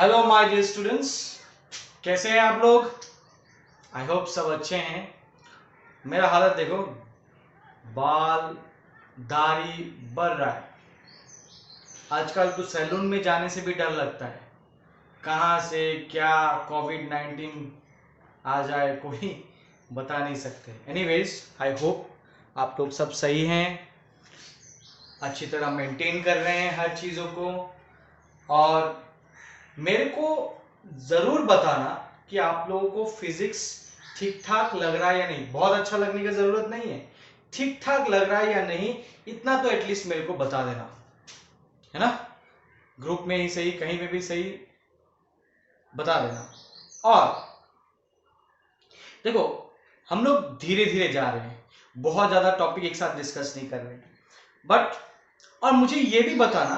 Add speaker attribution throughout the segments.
Speaker 1: Hello my dear students, कैसे हैं आप लोग। आई होप सब अच्छे हैं। मेरा हालत देखो, बाल दाढ़ी बढ़ रहा है। आजकल तो सैलून में जाने से भी डर लगता है, कहाँ से क्या कोविड-19 आ जाए कोई बता नहीं सकते। एनीवेज, आई होप आप लोग सब सही हैं, अच्छी तरह मेंटेन कर रहे हैं हर चीज़ों को। और मेरे को ज़रूर बताना कि आप लोगों को फिजिक्स ठीक ठाक लग रहा है या नहीं। बहुत अच्छा लगने की ज़रूरत नहीं है, ठीक ठाक लग रहा है या नहीं इतना तो एटलीस्ट मेरे को बता देना, है ना। ग्रुप में ही सही, कहीं पे भी सही, बता देना। और देखो, हम लोग धीरे धीरे जा रहे हैं, बहुत ज़्यादा टॉपिक एक साथ डिस्कस नहीं कर रहे हैं। बट और मुझे ये भी बताना,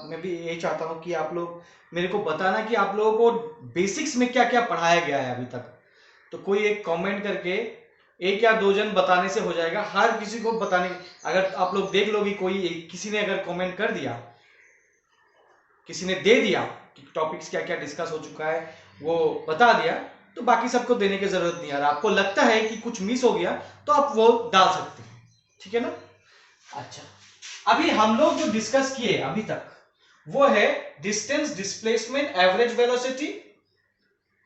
Speaker 1: मैं भी यही चाहता हूँ कि आप लोग मेरे को बताना कि आप लोगों को बेसिक्स में क्या क्या पढ़ाया गया है अभी तक। तो कोई एक कमेंट करके, एक या दो जन बताने से हो जाएगा, हर किसी को बताने। अगर आप लोग देख लो कि किसी ने अगर कमेंट कर दिया, किसी ने दे दिया कि टॉपिक्स क्या क्या डिस्कस हो चुका है, वो बता दिया, तो बाकी सबको देने की जरूरत नहीं है। और आपको लगता है कि कुछ मिस हो गया तो आप वो डाल सकते हैं, ठीक है ना। अच्छा, अभी हम लोग जो डिस्कस किए अभी तक वो है distance, displacement, average velocity,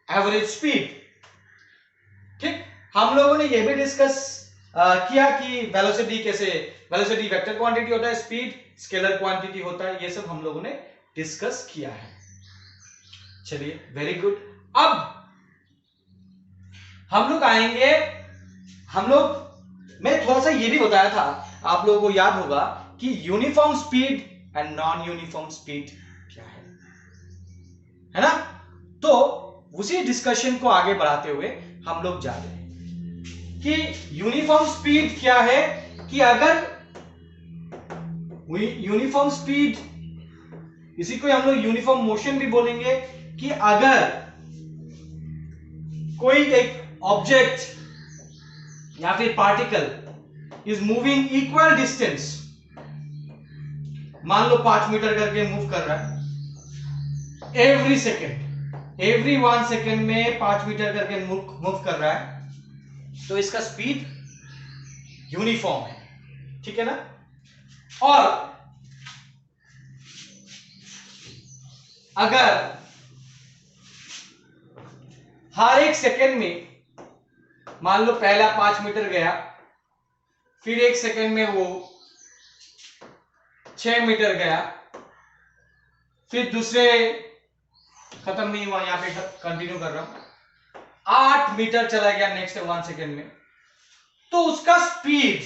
Speaker 1: average speed. ठीक, हम लोगों ने ये भी डिस्कस किया कि वेलोसिटी कैसे, वेलोसिटी वेक्टर क्वांटिटी होता है, स्पीड स्केलर क्वांटिटी होता है, ये सब हम लोगों ने डिस्कस किया है। चलिए, वेरी गुड। अब हम लोग आएंगे, मैं थोड़ा सा ये भी बताया था, आप लोगों को याद होगा कि uniform speed and non uniform speed क्या है ना। तो उसी डिस्कशन को आगे बढ़ाते हुए हम लोग जा रहे हैं कि यूनिफॉर्म स्पीड क्या है। कि अगर यूनिफॉर्म स्पीड, इसी को हम लोग यूनिफॉर्म मोशन भी बोलेंगे, कि अगर कोई एक ऑब्जेक्ट या फिर particle is moving equal distance, मान लो 5 मीटर करके मूव कर रहा है एवरी सेकेंड, एवरी 1 सेकेंड में 5 मीटर करके मूव कर रहा है, तो इसका स्पीड यूनिफॉर्म है, ठीक है ना। और अगर हर एक सेकेंड में, मान लो पहला 5 मीटर गया, फिर एक सेकेंड में वो 6 मीटर गया, फिर दूसरे, खत्म नहीं हुआ, यहां पे कंटिन्यू कर रहा हूं, 8 मीटर चला गया नेक्स्ट 1 सेकेंड में, तो उसका स्पीड,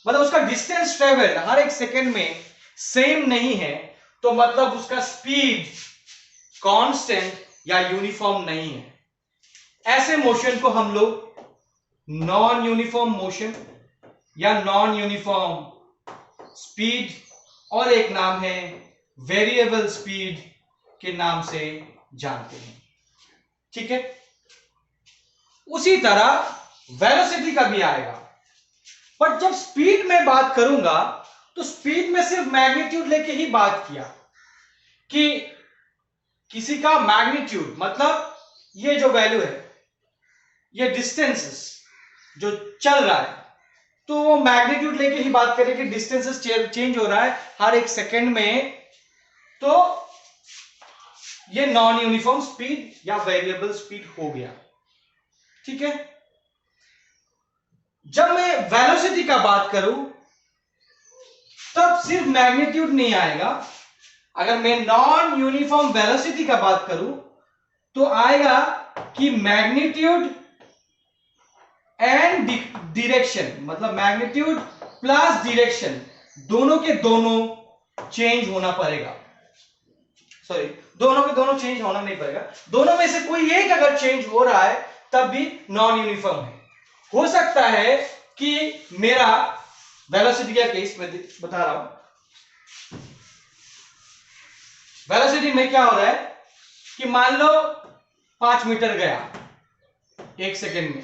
Speaker 1: मतलब उसका डिस्टेंस ट्रेवल हर एक सेकेंड में सेम नहीं है, तो मतलब उसका स्पीड कांस्टेंट या यूनिफॉर्म नहीं है। ऐसे मोशन को हम लोग नॉन यूनिफॉर्म मोशन या नॉन यूनिफॉर्म स्पीड, और एक नाम है वेरिएबल स्पीड के नाम से जानते हैं, ठीक है। उसी तरह वेलोसिटी का भी आएगा, पर जब स्पीड में बात करूंगा तो स्पीड में सिर्फ मैग्नीट्यूड लेके ही बात किया कि किसी का मैग्नीट्यूड, मतलब ये जो वैल्यू है, ये डिस्टेंसेस जो चल रहा है, तो वो मैग्नीट्यूड लेके ही बात करें कि डिस्टेंसेस चेंज हो रहा है हर एक सेकेंड में, तो ये नॉन यूनिफॉर्म स्पीड या वेरिएबल स्पीड हो गया, ठीक है। जब मैं वेलोसिटी का बात करूं तब सिर्फ मैग्नीट्यूड नहीं आएगा। अगर मैं नॉन यूनिफॉर्म वेलोसिटी का बात करूं तो आएगा कि मैग्नीट्यूड एंड डायरेक्शन, मतलब मैग्नीट्यूड प्लस डायरेक्शन, दोनों के दोनों चेंज होना पड़ेगा। सॉरी, दोनों के दोनों चेंज होना नहीं पड़ेगा, दोनों में से कोई एक अगर चेंज हो रहा है तब भी नॉन यूनिफॉर्म है। हो सकता है कि मेरा वेलोसिटी का केस में बता रहा हूं, वेलोसिटी में क्या हो रहा है कि मान लो 5 मीटर गया एक सेकेंड में,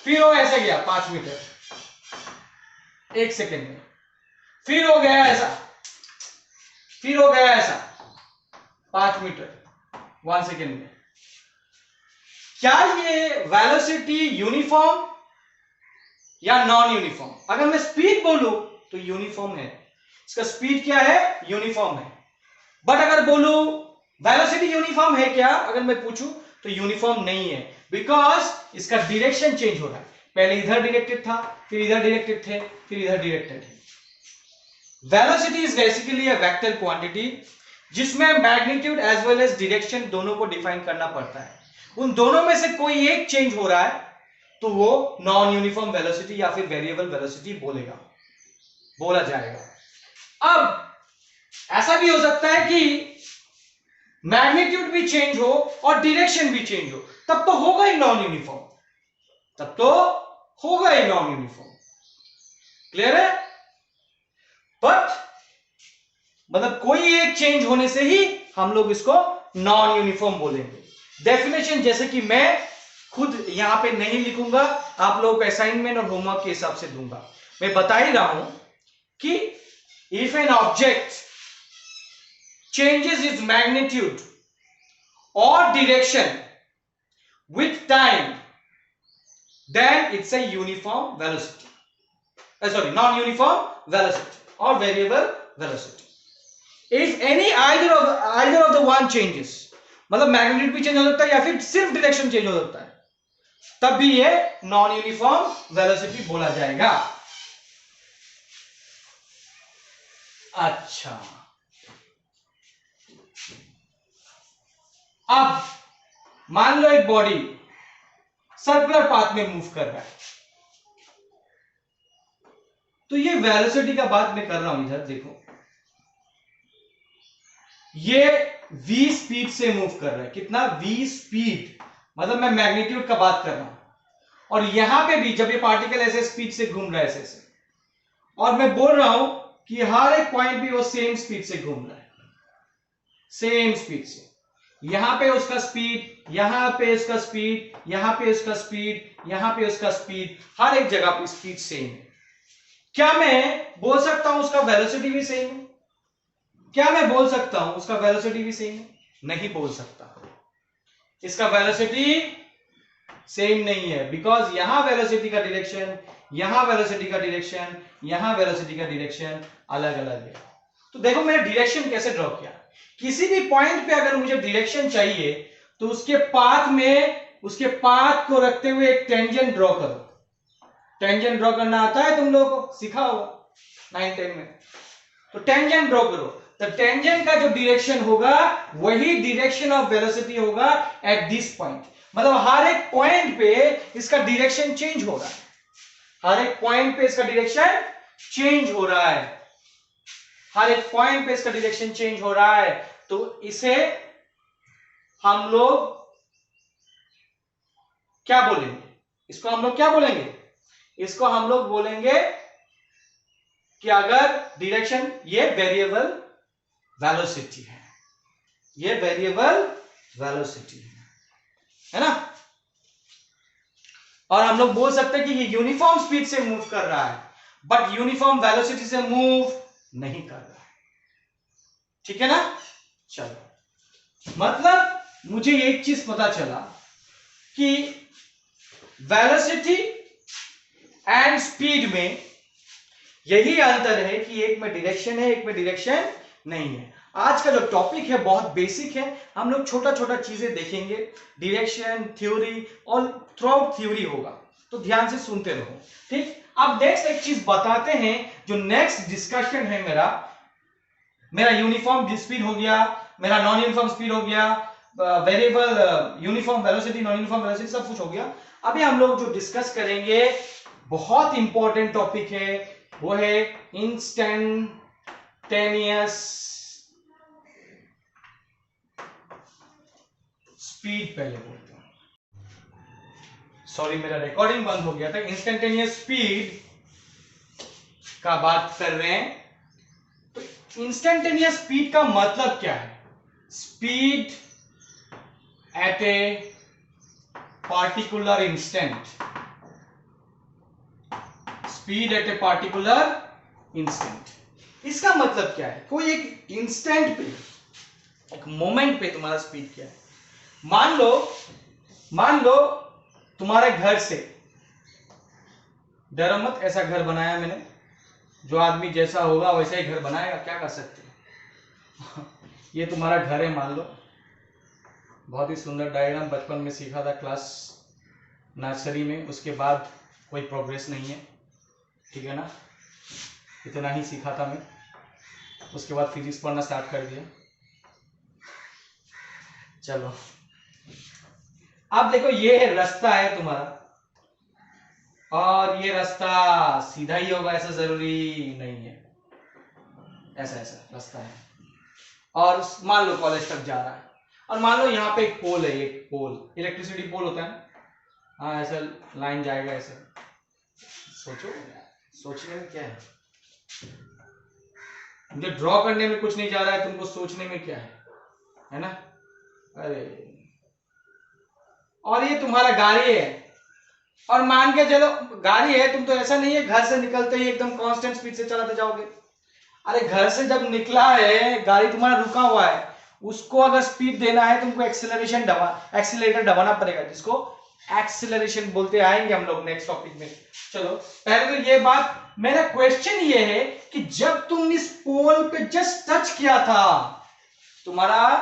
Speaker 1: फिर वो ऐसे गया 5 मीटर एक सेकेंड में, फिर हो गया ऐसा, फिर हो गया ऐसा, 5 मीटर 1 सेकेंड में। क्या ये वेलोसिटी यूनिफॉर्म या नॉन यूनिफॉर्म? अगर मैं स्पीड बोलूं तो यूनिफॉर्म है, इसका स्पीड क्या है? यूनिफॉर्म है। बट अगर बोलूं वेलोसिटी यूनिफॉर्म है क्या, अगर मैं पूछूं तो यूनिफॉर्म नहीं है, बिकॉज इसका डायरेक्शन चेंज हो रहा है। पहले इधर डायरेक्टेड था, फिर इधर डायरेक्टेड थे, फिर इधर डायरेक्टेड है। Velocity is basically a vector quantity जिसमें magnitude as well as direction दोनों को डिफाइन करना पड़ता है। उन दोनों में से कोई एक चेंज हो रहा है तो वो नॉन यूनिफॉर्म वेलोसिटी या फिर वेरिएबल वेलोसिटी बोला जाएगा। अब ऐसा भी हो सकता है कि मैग्नीट्यूड भी चेंज हो और डायरेक्शन भी चेंज हो, तब तो होगा ही नॉन यूनिफॉर्म, क्लियर है? बट मतलब कोई एक चेंज होने से ही हम लोग इसको नॉन यूनिफॉर्म बोलेंगे। डेफिनेशन जैसे कि मैं खुद यहां पे नहीं लिखूंगा, आप लोगों को असाइनमेंट और होमवर्क के हिसाब से दूंगा। मैं बता ही रहा हूं कि if an object changes its magnitude or direction with time, then it's a uniform velocity. Non-uniform velocity or variable velocity. If either of the one changes, मतलब मैग्नीट्यूड भी चेंज हो सकता है या फिर सिर्फ डायरेक्शन चेंज हो सकता है, तब भी ये नॉन यूनिफॉर्म वेलोसिटी बोला जाएगा। अच्छा, अब मान लो एक बॉडी सर्कुलर पाथ में मूव कर रहा है, तो ये वेलोसिटी का बात मैं कर रहा हूं। इधर देखो, ये v स्पीड से मूव कर रहा है। कितना? v स्पीड, मतलब मैं मैग्नीट्यूड का बात कर रहा हूं। और यहां पे भी जब ये पार्टिकल ऐसे स्पीड से घूम रहा है ऐसे, और मैं बोल रहा हूं कि हर एक पॉइंट भी वो सेम स्पीड से घूम रहा है, सेम स्पीड से। यहां पे उसका स्पीड, यहां पे उसका स्पीड, यहां पे उसका स्पीड, यहां पे उसका स्पीड, हर एक जगह पे स्पीड सेम है। क्या मैं बोल सकता हूं उसका वेलोसिटी भी सेम है? क्या मैं बोल सकता हूं उसका वेलोसिटी भी सेम है? नहीं बोल सकता। इसका वेलोसिटी सेम नहीं है, बिकॉज यहां वेलोसिटी का डायरेक्शन, यहां वेलोसिटी का डायरेक्शन, यहां वेलोसिटी का डायरेक्शन अलग अलग है। तो देखो मैंने डायरेक्शन कैसे ड्रॉ किया। किसी भी पॉइंट पे अगर मुझे डायरेक्शन चाहिए तो उसके पाथ को रखते हुए एक टेंजेंट ड्रॉ करो। टेंजेंट ड्रॉ करना आता है तुम लोगों को? सीखा होगा 9-10 में। तो टेंजेंट ड्रॉ करो, तो टेंजेंट का जो डायरेक्शन होगा वही डायरेक्शन ऑफ वेलोसिटी होगा एट दिस पॉइंट। मतलब हर एक पॉइंट पे इसका डायरेक्शन चेंज हो रहा है, हर एक पॉइंट पे इसका डायरेक्शन चेंज हो रहा है, हर एक पॉइंट पे इसका डायरेक्शन चेंज हो रहा है। तो इसे हम लोग क्या बोलेंगे? इसको हम लोग क्या बोलेंगे? इसको हम लोग बोलेंगे कि अगर डायरेक्शन, ये वेरिएबल वेलोसिटी है, ये वेरिएबल वेलोसिटी है ना। और हम लोग बोल सकते हैं कि ये यूनिफॉर्म स्पीड से मूव कर रहा है, बट यूनिफॉर्म वेलोसिटी से मूव नहीं कर रहा है। ठीक है ना? चलो, मतलब मुझे एक चीज पता चला कि वेलोसिटी एंड स्पीड में यही अंतर है कि एक में डायरेक्शन है, एक में डायरेक्शन नहीं है। आज का जो टॉपिक है बहुत बेसिक है, हम लोग छोटा छोटा चीजें देखेंगे, डायरेक्शन, थ्योरी और थ्रू आउट थ्योरी होगा, तो ध्यान से सुनते रहो। ठीक, अब नेक्स्ट एक चीज बताते हैं, जो नेक्स्ट डिस्कशन है मेरा यूनिफॉर्म स्पीड हो गया, मेरा नॉन यूनिफॉर्म स्पीड हो गया, variable uniform velocity, non uniform velocity, सब कुछ हो गया। अभी हम लोग जो डिस्कस करेंगे बहुत इंपॉर्टेंट टॉपिक है, वो है इंस्टेंटेनियस स्पीड। पहले बोलते हैं, सॉरी मेरा रिकॉर्डिंग बंद हो गया था। इंस्टेंटेनियस स्पीड का बात कर रहे हैं। तो इंस्टेंटेनियस स्पीड का मतलब क्या है? Speed at a particular instant, speed at a particular instant. इसका मतलब क्या है? कोई एक इंस्टेंट पे एक मोमेंट पे तुम्हारा स्पीड क्या है। मान लो तुम्हारे घर से, डरो मत, ऐसा घर बनाया मैंने, जो आदमी जैसा होगा वैसा ही घर बनाएगा, क्या कर सकते हैं। ये तुम्हारा घर है मान लो, बहुत ही सुंदर डायग्राम बचपन में सीखा था क्लास नर्सरी में, उसके बाद कोई प्रोग्रेस नहीं है, ठीक है ना, इतना ही सीखा था मैं, उसके बाद फिजिक्स पढ़ना स्टार्ट कर दिया। चलो अब देखो, ये रास्ता है तुम्हारा, और ये रास्ता सीधा ही होगा ऐसा जरूरी नहीं है, ऐसा ऐसा रास्ता है, और मान लो कॉलेज तक जा रहा है, और मान लो यहाँ पे एक पोल है, एक पोल, इलेक्ट्रिसिटी पोल होता है, हाँ ऐसा लाइन जाएगा ऐसे, सोचो, सोचने में क्या है, मुझे ड्रॉ करने में कुछ नहीं जा रहा है, तुमको सोचने में क्या है ना। अरे और ये तुम्हारा गाड़ी है, और मान के चलो गाड़ी है, तुम तो ऐसा नहीं है घर से निकलते ही एकदम कांस्टेंट स्पीड से चलाते जाओगे, अरे घर से जब निकला है गाड़ी तुम्हारा रुका हुआ है, उसको अगर स्पीड देना है तुमको एक्सीलरेटर दबाना पड़ेगा, जिसको एक्सीलरेशन बोलते, आएंगे हम लोग नेक्स्ट टॉपिक में। चलो पहले तो ये बात, मेरा क्वेश्चन ये है कि जब तुम इस पोल पे जस्ट टच किया था, तुम्हारा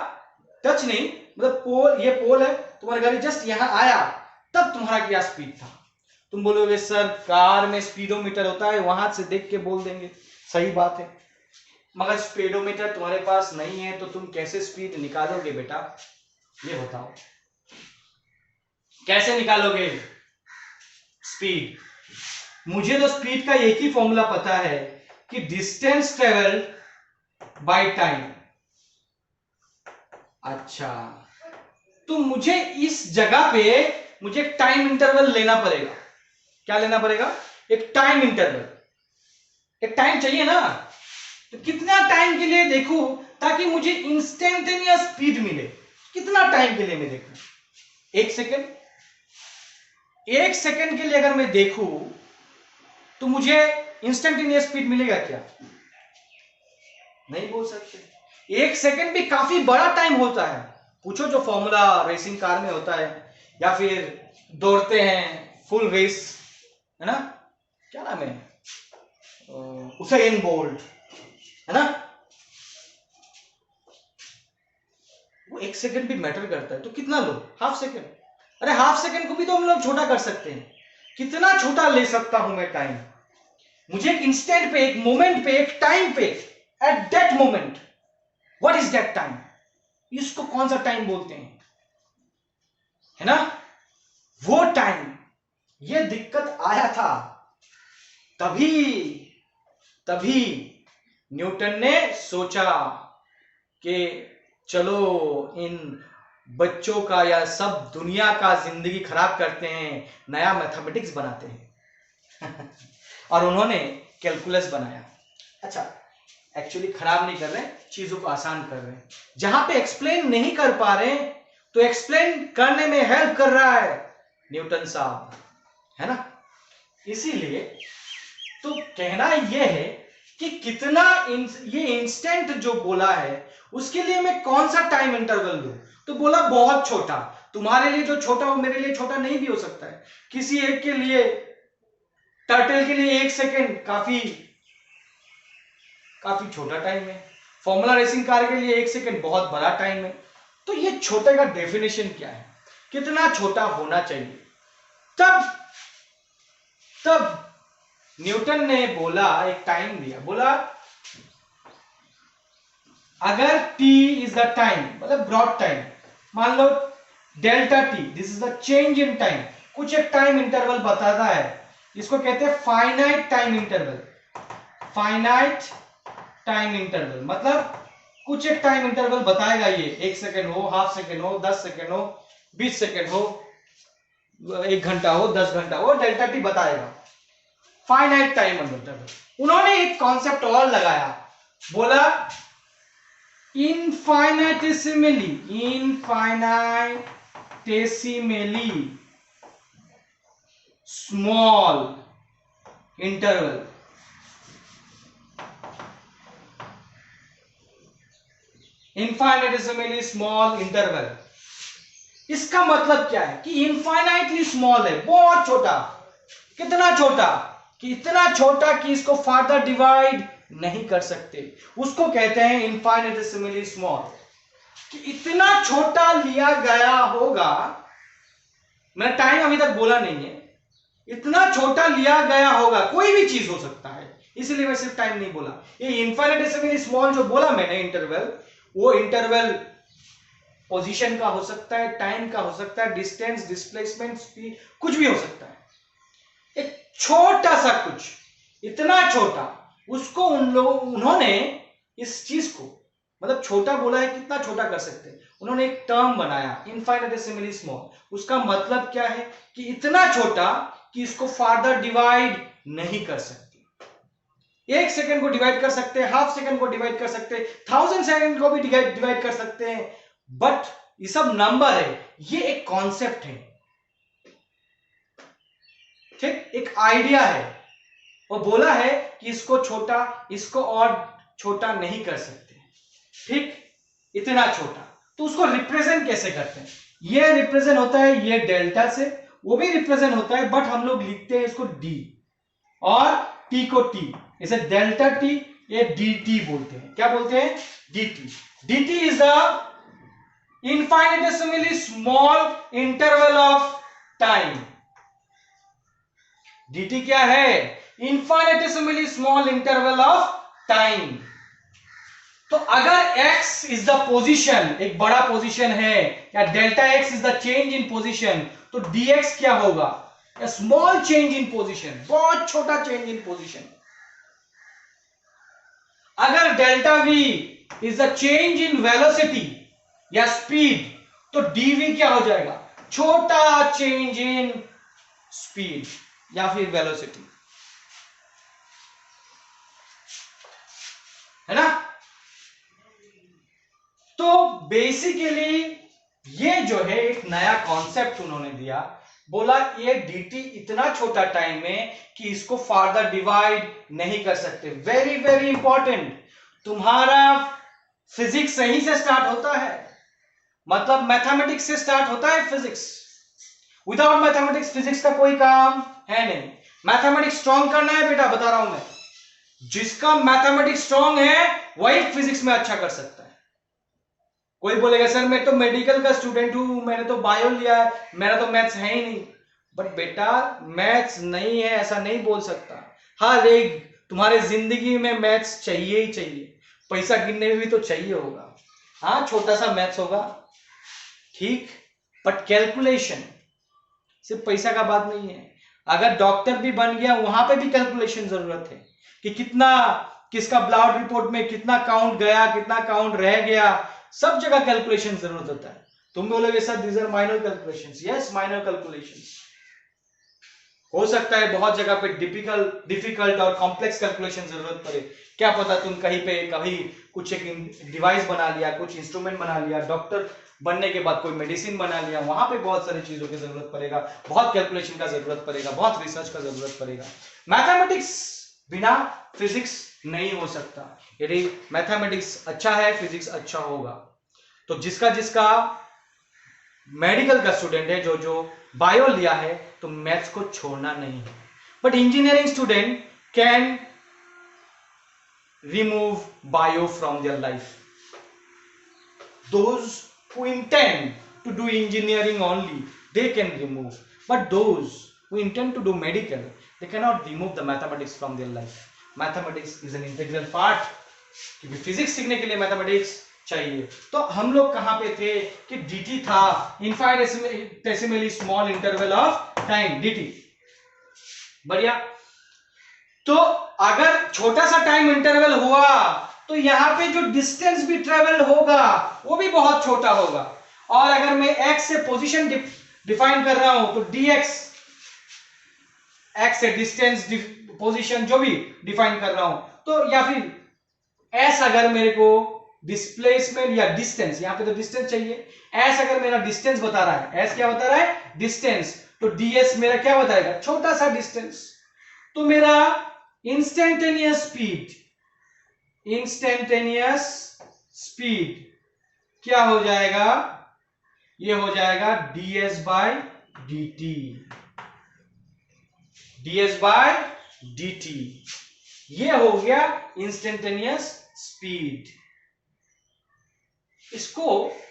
Speaker 1: टच नहीं मतलब पोल, ये पोल है, तुम्हारी गाड़ी जस्ट यहां आया, तब तुम्हारा क्या स्पीड था। तुम बोलोगे सर कार में स्पीडोमीटर होता है, वहां से देख के बोल देंगे, सही बात है, मगर स्पीडोमीटर तुम्हारे पास नहीं है तो तुम कैसे स्पीड निकालोगे बेटा, ये बताओ, कैसे निकालोगे स्पीड। मुझे तो स्पीड का एक ही फॉर्मूला पता है कि डिस्टेंस ट्रेवल बाय टाइम। अच्छा, तो मुझे इस जगह पे मुझे एक टाइम इंटरवल लेना पड़ेगा, क्या लेना पड़ेगा, एक टाइम इंटरवल, एक टाइम चाहिए ना, तो कितना टाइम के लिए देखूं ताकि मुझे इंस्टेंटेनियस स्पीड मिले, कितना टाइम के लिए मैं देखूं, 1 सेकेंड, 1 सेकेंड के लिए अगर मैं देखूं तो मुझे इंस्टेंटेनियस स्पीड मिलेगा क्या, नहीं बोल सकते। 1 सेकेंड भी काफी बड़ा टाइम होता है, पूछो जो फॉर्मूला रेसिंग कार में होता है, या फिर दौड़ते हैं फुल रेस, है ना, क्या नाम है, उसेन बोल्ट, है ना, वो 1 सेकंड भी मैटर करता है, तो कितना लो, हाफ सेकंड, अरे हाफ सेकंड को भी तो हम लोग छोटा कर सकते हैं, कितना छोटा ले सकता हूं मैं टाइम, मुझे एक इंस्टेंट पे, एक मोमेंट पे, एक टाइम पे, at that moment, what is that time, इसको कौन सा टाइम बोलते हैं, है ना, वो टाइम, ये दिक्कत आया था, तभी न्यूटन ने सोचा कि चलो इन बच्चों का या सब दुनिया का जिंदगी खराब करते हैं, नया मैथमेटिक्स बनाते हैं। और उन्होंने कैलकुलस बनाया। अच्छा, एक्चुअली खराब नहीं कर रहे, चीजों को आसान कर रहे हैं, जहां पे एक्सप्लेन नहीं कर पा रहे तो एक्सप्लेन करने में हेल्प कर रहा है न्यूटन साहब, है ना। इसीलिए तो कहना यह है कि कितना ये इंस्टेंट जो बोला है उसके लिए मैं कौन सा टाइम इंटरवल लूं, तो बोला बहुत छोटा, तुम्हारे लिए जो छोटा हो मेरे लिए छोटा नहीं भी हो सकता है, किसी एक के लिए, टर्टल के लिए 1 सेकेंड काफी छोटा टाइम है, फॉर्मूला रेसिंग कार के लिए 1 सेकेंड बहुत बड़ा टाइम है। तो ये छोटे का डेफिनेशन क्या है, कितना छोटा होना चाहिए, तब न्यूटन ने बोला, एक टाइम दिया, बोला अगर t इज द टाइम, मतलब ब्रॉड टाइम, मान लो delta t, this is the change in time, कुछ एक टाइम इंटरवल बताता है, इसको कहते हैं finite time interval, finite time interval मतलब कुछ एक टाइम इंटरवल बताएगा, ये 1 सेकेंड हो, हाफ सेकेंड हो, 10 सेकेंड हो, 20 सेकेंड हो, 1 घंटा हो, 10 घंटा हो, डेल्टा टी बताएगा, फाइनाइट टाइम इंटरवल। उन्होंने एक कॉन्सेप्ट और लगाया, बोला इनफाइनाइटेसिमली स्मॉल इंटरवल, इनफाइनेटेसिमली स्मॉल इंटरवल। इसका मतलब क्या है कि इनफाइनाइटली स्मॉल है, बहुत छोटा। कितना छोटा? कि इतना छोटा कि इसको फार्दर डिवाइड नहीं कर सकते, उसको कहते हैं इनफाइनेटेसिमली स्मॉल। कि इतना छोटा लिया गया होगा, मैंने टाइम अभी तक बोला नहीं है, इतना छोटा लिया गया होगा, कोई भी चीज हो सकता है, इसलिए मैं सिर्फ टाइम नहीं बोला। ये इनफाइनेटेसिमली स्मॉल जो बोला मैंने इंटरवल, वो इंटरवल पोजीशन का हो सकता है, टाइम का हो सकता है, डिस्टेंस, डिस्प्लेसमेंट, स्पीड, कुछ भी हो सकता है। एक छोटा सा कुछ, इतना छोटा, उसको उन्होंने इस चीज को, मतलब छोटा बोला है, कितना छोटा कर सकते हैं, उन्होंने एक टर्म बनाया इनफाइनेटेसिमली स्मॉल। उसका मतलब क्या है कि इतना छोटा कि इसको फार्दर डिवाइड नहीं कर सकते। 1 सेकंड को डिवाइड कर सकते हैं, हाफ सेकंड को डिवाइड कर सकते हैं, 1000 सेकंड को भी डिवाइड कर सकते हैं, बट ये सब नंबर है, ये एक कॉन्सेप्ट है, ठीक, एक आइडिया है। वो बोला है कि इसको छोटा, इसको और छोटा नहीं कर सकते, ठीक, इतना छोटा। तो उसको रिप्रेजेंट कैसे करते हैं? ये रिप्रेजेंट होता है ये डेल्टा से, वो भी रिप्रेजेंट होता है, बट हम लोग लिखते हैं इसको डी, और टी को टी, इसे डेल्टा टी, ये डी टी बोलते हैं। क्या बोलते हैं? D T. D T is the infinitesimally small interval of time। dt क्या है? infinitesimally small interval of time। तो अगर x is the position, एक बड़ा पोजीशन है, या delta x is the change in position, तो dx क्या होगा? a small change in position, बहुत छोटा change in position। अगर delta v is the change in velocity या स्पीड, तो dv क्या हो जाएगा? छोटा चेंज इन स्पीड या फिर वेलोसिटी, है ना? तो बेसिकली ये जो है एक नया कॉन्सेप्ट उन्होंने दिया, बोला ये dt इतना छोटा टाइम में कि इसको फार्दर डिवाइड नहीं कर सकते। Very very important. तुम्हारा फिजिक्स सही से स्टार्ट होता है, मतलब मैथमेटिक्स से स्टार्ट होता है फिजिक्स। विदाउट मैथमेटिक्स फिजिक्स का कोई काम है नहीं। मैथमेटिक्स स्ट्रॉन्ग करना है बेटा, बता रहा हूं मैं, जिसका मैथमेटिक्स स्ट्रॉन्ग है वही फिजिक्स में अच्छा कर सकता है। कोई बोलेगा सर मैं तो मेडिकल का स्टूडेंट हूं, मैंने तो बायो लिया है, मेरा तो मैथ्स है ही नहीं। बट बेटा मैथ्स नहीं है ऐसा नहीं बोल सकता। हर एक तुम्हारे जिंदगी में मैथ्स चाहिए ही चाहिए, पैसा गिनने में भी तो चाहिए होगा। हाँ छोटा सा मैथ्स होगा, ठीक, बट कैलकुलेशन, सिर्फ पैसा का बात नहीं है। अगर डॉक्टर भी बन गया वहां पे भी कैलकुलेशन जरूरत है कि कितना, किसका ब्लड रिपोर्ट में कितना काउंट गया, कितना काउंट रह गया, सब जगह कैलकुलेशन जरूरत होता है। तुम बोलोगे sir these are minor calculations, yes minor calculations. हो सकता है बहुत जगह पे डिफिकल्ट और कॉम्प्लेक्स कैलकुलेशन जरूरत पड़े, क्या पता तुम कहीं पे कभी कुछ एक डिवाइस बना लिया, कुछ इंस्ट्रूमेंट बना लिया, डॉक्टर बनने के बाद कोई मेडिसिन बना लिया, वहां पे बहुत सारी चीजों की जरूरत पड़ेगा, बहुत कैलकुलेशन का जरूरत पड़ेगा, बहुत रिसर्च का जरूरत पड़ेगा। मैथमेटिक्स बिना फिजिक्स नहीं हो सकता। यदि मैथमेटिक्स अच्छा है फिजिक्स अच्छा होगा। तो जिसका जिसका मेडिकल का स्टूडेंट है, जो जो बायो लिया है, तो मैथ्स को छोड़ना नहीं है। But engineering student can remove bio from their life. Those who intend to do engineering only, they can remove, but those who intend to do medical, they cannot remove the mathematics from their life. Mathematics is an integral part, क्योंकि physics सीखने के लिए mathematics चाहिए। तो हम लोग कहां पे थे कि dt था infinitesimally small interval of time, dt। बढ़िया। तो अगर छोटा सा टाइम इंटरवल हुआ तो यहां पे जो डिस्टेंस भी ट्रेवल होगा वो भी बहुत छोटा होगा। और अगर मैं x से पोजीशन डिफाइन कर रहा हूं तो dx, x से डिस्टेंस पोजीशन जो भी डिफाइन कर रहा हूं, तो या फिर s अगर मेरे को डिस्प्लेसमेंट या डिस्टेंस, यहां पे तो डिस्टेंस चाहिए, s अगर मेरा डिस्टेंस बता रहा है, s क्या बता रहा है? डिस्टेंस। तो ds मेरा क्या बताएगा? छोटा सा डिस्टेंस। तो मेरा इंस्टेंटेनियस स्पीड क्या हो जाएगा, ये हो जाएगा ds by dt, ds by dt। ये हो गया इंस्टेंटेनियस स्पीड। इसको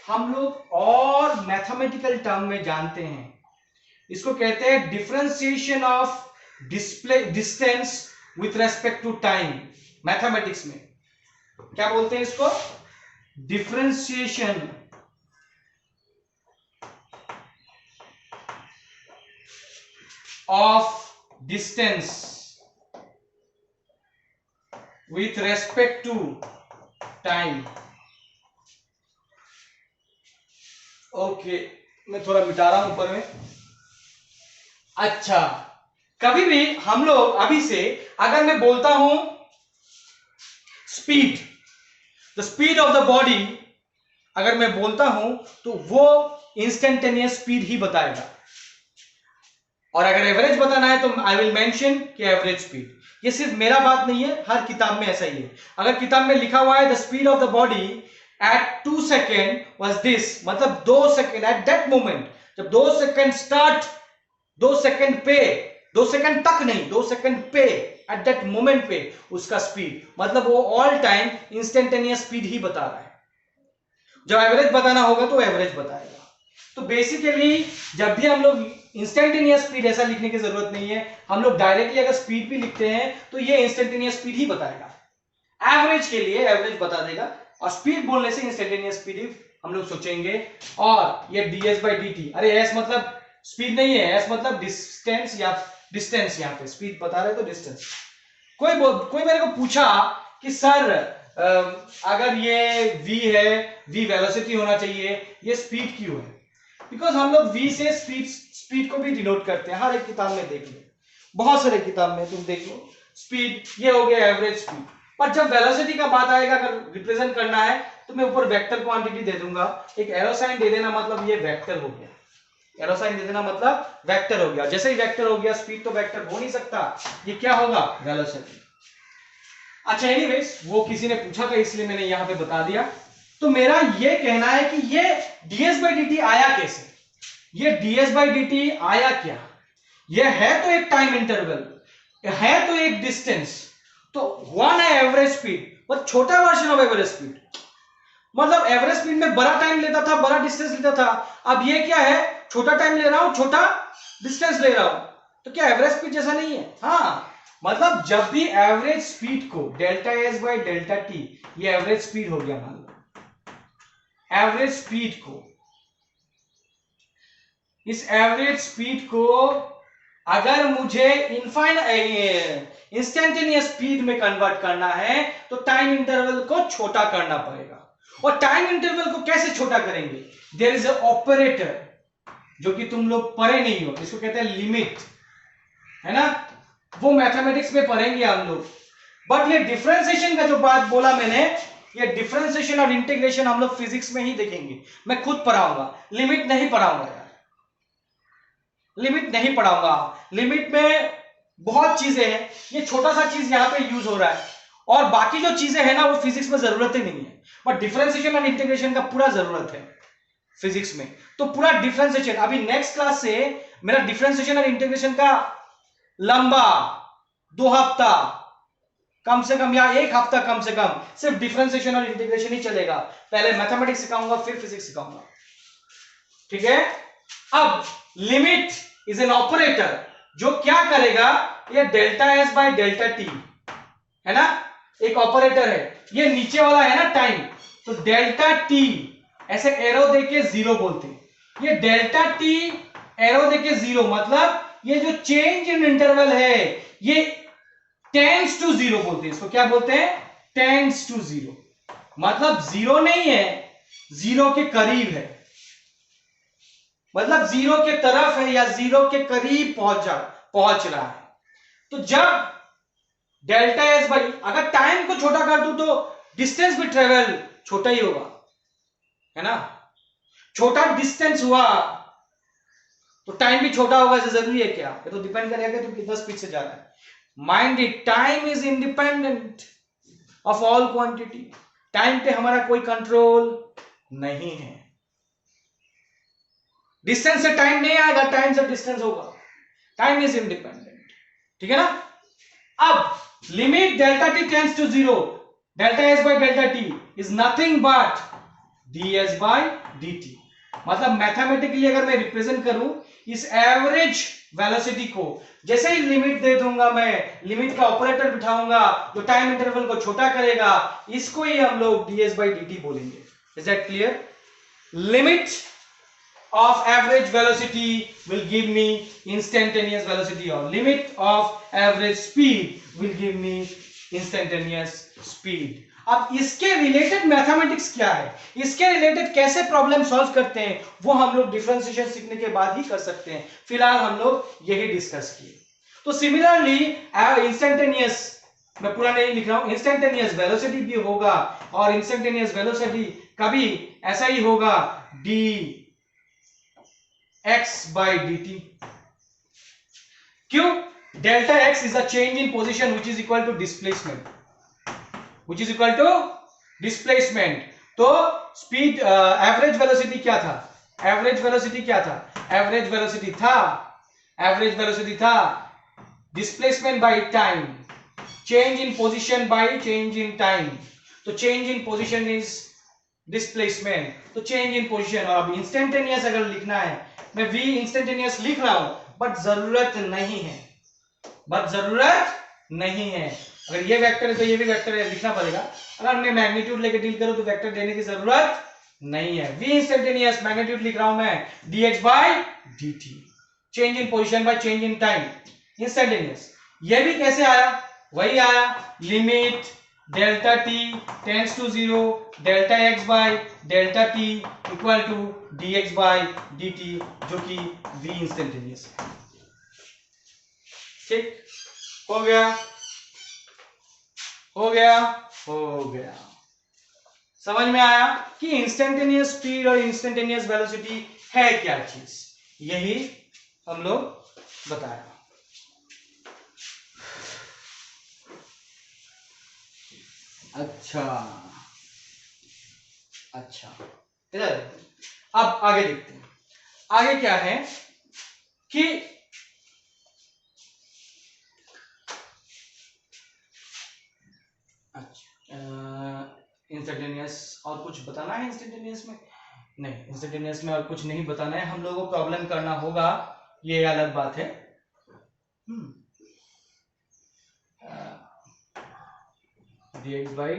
Speaker 1: हम लोग और मैथमेटिकल टर्म में जानते हैं, इसको कहते हैं differentiation of display distance with respect to time. Mathematics में क्या बोलते हैं इसको, differentiation of distance with respect to time. Okay, मैं थोड़ा मिटा रहा हूं ऊपर में। अच्छा, कभी भी हम लोग अभी से अगर मैं बोलता हूं speed, the speed of the body, अगर मैं बोलता हूं तो वो इंस्टेंटेनियस स्पीड ही बताएगा। और अगर एवरेज बताना है तो आई विल मेंशन कि एवरेज स्पीड। ये सिर्फ मेरा बात नहीं है, हर किताब में ऐसा ही है। अगर किताब में लिखा हुआ है the speed of the body at 2 second was this, मतलब 2 सेकेंड एट दैट मोमेंट, जब 2 सेकेंड स्टार्ट, 2 सेकेंड पे, 2 सेकेंड तक नहीं, 2 सेकेंड पे, एट दैट मोमेंट पे उसका स्पीड, मतलब वो ऑल टाइम इंस्टेंटेनियस स्पीड ही बता रहा है। जब एवरेज बताना होगा तो एवरेज बताएगा। तो बेसिकली जब भी हम लोग इंस्टेंटेनियस स्पीड ऐसा लिखने की जरूरत नहीं है, हम लोग डायरेक्टली अगर स्पीड भी लिखते हैं तो ये इंस्टेंटेनियस स्पीड ही बताएगा। एवरेज के लिए एवरेज बता देगा, और स्पीड बोलने से इंस्टेंटेनियस स्पीड हम लोग सोचेंगे। और ये ds बाई dt, अरे s मतलब स्पीड नहीं है, s मतलब डिस्टेंस, या डिस्टेंस, यहाँ पे स्पीड बता रहे तो डिस्टेंस। कोई मेरे को पूछा कि सर अगर ये v है, v वेलोसिटी होना चाहिए, ये स्पीड क्यों है? बिकॉज हम लोग v से स्पीड को भी डिनोट करते हैं। हर एक किताब में देख लो, बहुत सारे किताब में तुम देख लो स्पीड, ये हो गया एवरेज स्पीड। पर जब वेलोसिटी का बात आएगा, अगर रिप्रेजेंट करना है तो मैं ऊपर वेक्टर क्वांटिटी दे दूंगा, एक एरो साइन दे देना, मतलब ये वेक्टर हो गया। एरो साइन दे देना मतलब वेक्टर हो गया। जैसे ही वेक्टर हो गया, स्पीड तो वेक्टर हो नहीं सकता, ये क्या होगा, वेलोसिटी। अच्छा, एनीवेज वो किसी ने पूछा था इसलिए मैंने यहां पे बता दिया। तो मेरा ये कहना है कि ये ds बाई dt आया कैसे, ये ds बाई dt आया क्या, ये है तो एक टाइम इंटरवल, है तो एक डिस्टेंस, तो वन है एवरेज स्पीड, बट छोटा वर्जन ऑफ एवरेज स्पीड। मतलब एवरेज स्पीड में बड़ा टाइम लेता था, बड़ा डिस्टेंस लेता था, अब ये क्या है, छोटा टाइम ले रहा हूं, छोटा डिस्टेंस ले रहा हूं, तो क्या एवरेज स्पीड जैसा नहीं है? हाँ, मतलब जब भी एवरेज स्पीड को delta S by delta T, ये एवरेज स्पीड हो गया। मान लो एवरेज स्पीड को, इस एवरेज स्पीड को अगर मुझे इंस्टेंटेनियस स्पीड में कन्वर्ट करना है तो टाइम इंटरवल को छोटा करना पड़ेगा। और टाइम इंटरवल को कैसे छोटा करेंगे? देयर इज अ ऑपरेटर जो कि तुम लोग पढ़े नहीं हो, इसको कहते हैं लिमिट, है ना, वो मैथमेटिक्स में पढ़ेंगे हम लोग। बट ये डिफरेंशिएशन का जो बात बोला मैंने, ये डिफरेंशिएशन और इंटीग्रेशन हम लोग फिजिक्स में ही देखेंगे, मैं खुद पढ़ाऊंगा, लिमिट नहीं पढ़ाऊंगा यार, लिमिट नहीं पढ़ाऊंगा। लिमिट में बहुत चीजें हैं, ये छोटा सा चीज यहां पे यूज हो रहा है, और बाकी जो चीजें हैं ना वो फिजिक्स में जरूरत ही नहीं है, बट डिफरेंशिएशन और इंटीग्रेशन का पूरा जरूरत है फिजिक्स में। तो पूरा डिफरेंशिएशन अभी नेक्स्ट क्लास से मेरा डिफरेंशिएशन और इंटीग्रेशन का लंबा 2 हफ्ता कम से कम, या 1 हफ्ता कम से कम, सिर्फ डिफरेंशिएशन और इंटीग्रेशन ही चलेगा। पहले मैथमेटिक्स सिखाऊंगा, फिर फिजिक्स सिखाऊंगा, ठीक है। अब लिमिट इज एन ऑपरेटर जो क्या करेगा, ये delta S by delta T है ना, एक ऑपरेटर है, ये नीचे वाला है ना टाइम, तो डेल्टा टी ऐसे एरो देके 0 बोलते हैं, ये डेल्टा टी एरो देके 0, मतलब ये जो चेंज इन इंटरवल है ये टेंड्स टू 0 बोलते हैं। इसको क्या बोलते हैं? टेंड्स टू 0, मतलब 0 नहीं है, 0 के करीब है, मतलब 0 के तरफ है या 0 के करीब पहुंच रहा है। तो जब डेल्टा एस बाई, अगर टाइम को छोटा कर दूं तो डिस्टेंस भी ट्रेवल छोटा ही होगा, है ना, छोटा डिस्टेंस हुआ तो टाइम भी छोटा होगा, ऐसा जरूरी है क्या? ये तो डिपेंड करेगा कि तुम कितना स्पीड से जा रहा है। Mind it, time is independent of all quantity, time पे हमारा कोई कंट्रोल नहीं है। डिस्टेंस से टाइम नहीं आएगा, टाइम से डिस्टेंस होगा। टाइम इज इंडिपेंडेंट, ठीक है ना। अब limit delta t tends to 0, delta s by delta t is nothing but d s by d t. मतलब मैथमेटिकली अगर मैं रिप्रेजेंट करूं इस एवरेज वेलोसिटी को, जैसे ही लिमिट दे दूंगा मैं, लिमिट का ऑपरेटर बिठाऊंगा जो टाइम इंटरवल को छोटा करेगा, इसको ही हम लोग ds by dt बोलेंगे। Is that clear? Limit of average velocity will give me instantaneous velocity, or limit of average speed will give me instantaneous speed। अब इसके रिलेटेड मैथमेटिक्स क्या है, इसके रिलेटेड कैसे प्रॉब्लम सॉल्व करते हैं, वो हम लोग डिफरेंशिएशन सीखने के बाद ही कर सकते हैं। फिलहाल हम लोग यही डिस्कस किए। तो सिमिलरली इंस्टेंटेनियस, मैं पूरा नहीं लिख रहा हूं, इंस्टेंटेनियस वेलोसिटी भी होगा, और इंस्टेंटेनियस वेलोसिटी कभी ऐसा ही होगा डी x by dt। क्यों? Delta x is a change in position which is equal to displacement, which is equal to displacement। तो स्पीड एवरेज वेलोसिटी क्या था? एवरेज वेलोसिटी क्या था? एवरेज वेलोसिटी था displacement by time, change in position by change in time. तो change in position is displacement, तो change in position. और अब इंस्टेंटेनियस अगर लिखना है, मैं v इंस्टेंटेनियस लिख रहा हूं, बट जरूरत नहीं है, अगर ये वेक्टर है तो ये भी वेक्टर है, लिखना पड़ेगा। अगर मैं मैग्नीट्यूड लेके डील करूं तो वेक्टर देने की जरूरत नहीं है। v इंस्टेंटेनियस मैग्नीट्यूड लिख रहा हूं मैं dx by dt, change in position by change in time, instantaneous. ये भी कैसे आया? वही आया, limit delta t tends to 0, delta x by delta t equal to dx by dt, जो कि v इंस्टेंटेनियस है। ठीक हो गया। समझ में आया कि इंस्टेंटेनियस स्पीड और इंस्टेंटेनियस वेलोसिटी है क्या चीज, यही हम लोग बताया। अच्छा इधर अब आगे देखते हैं। आगे क्या है कि इंस्टेंटेनियस और कुछ बताना है? इंस्टेंटेनियस में नहीं, इंस्टेंटेनियस में और कुछ नहीं बताना है। हम लोगों को प्रॉब्लम करना होगा, ये अलग बात है। dx by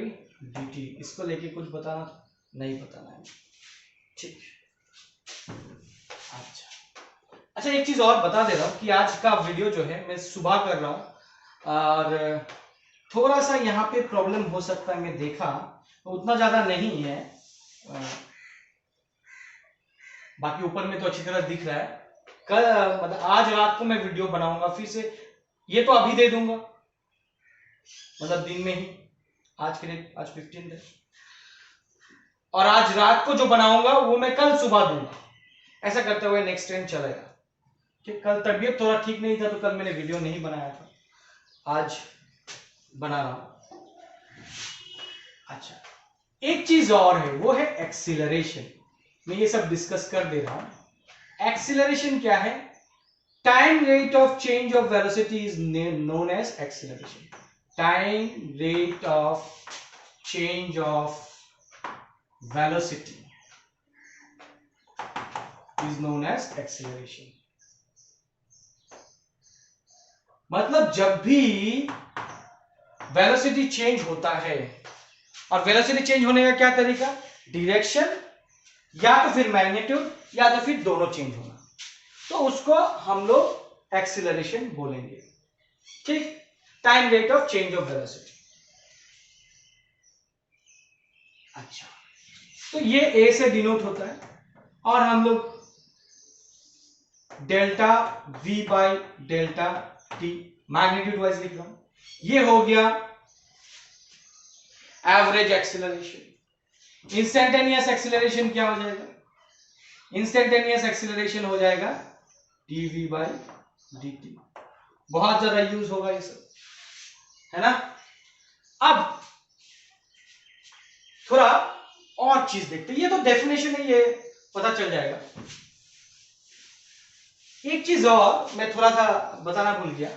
Speaker 1: dt, इसको लेके कुछ बताना नहीं बताना है, ठीक। अच्छा एक चीज और बता दे रहा हूं कि आज का वीडियो जो है मैं सुबह कर रहा हूं, और थोड़ा सा यहाँ पे प्रॉब्लम हो सकता है, मैं देखा तो उतना ज्यादा नहीं है, बाकी ऊपर में तो अच्छी तरह दिख रहा है। कल मतलब आज रात को मैं वीडियो बनाऊंगा फिर से, ये तो अभी दे दूंगा, मतलब दिन में ही, आज के लिए, आज 15 है, और आज रात को जो बनाऊंगा वो मैं कल सुबह दूंगा। ऐसा करते हुए नेक्स्ट टाइम चलेगा। कि कल तबीयत थोड़ा ठीक नहीं था तो कल मैंने वीडियो नहीं बनाया था, आज बना रहा हूं। अच्छा एक चीज और है, वो है एक्सीलरेशन। मैं ये सब डिस्कस कर दे रहा हूं। एक्सीलरेशन क्या है? Time rate of change of velocity is known as acceleration. Time rate of change of velocity is known as acceleration। मतलब जब भी वेलोसिटी चेंज होता है, और वेलोसिटी चेंज होने का क्या तरीका? डायरेक्शन या तो फिर मैग्नीट्यूड या तो फिर दोनों चेंज होना, तो उसको हम लोग एक्सीलरेशन बोलेंगे, ठीक। Time rate of change of velocity. अच्छा तो ये ए से डिनोट होता है, और हम लोग delta v by delta T magnitude wise लिख रहा हूं। ये हो गया एवरेज एक्सीलरेशन। इंस्टेंटेनियस एक्सीलरेशन क्या हो जाएगा? इंस्टेंटेनियस एक्सीलरेशन हो जाएगा dv बाई dt। बहुत ज्यादा यूज होगा ये सब, है ना। अब थोड़ा और चीज देखते हैं, ये तो डेफिनेशन है, ये पता चल जाएगा। एक चीज और मैं थोड़ा सा बताना भूल गया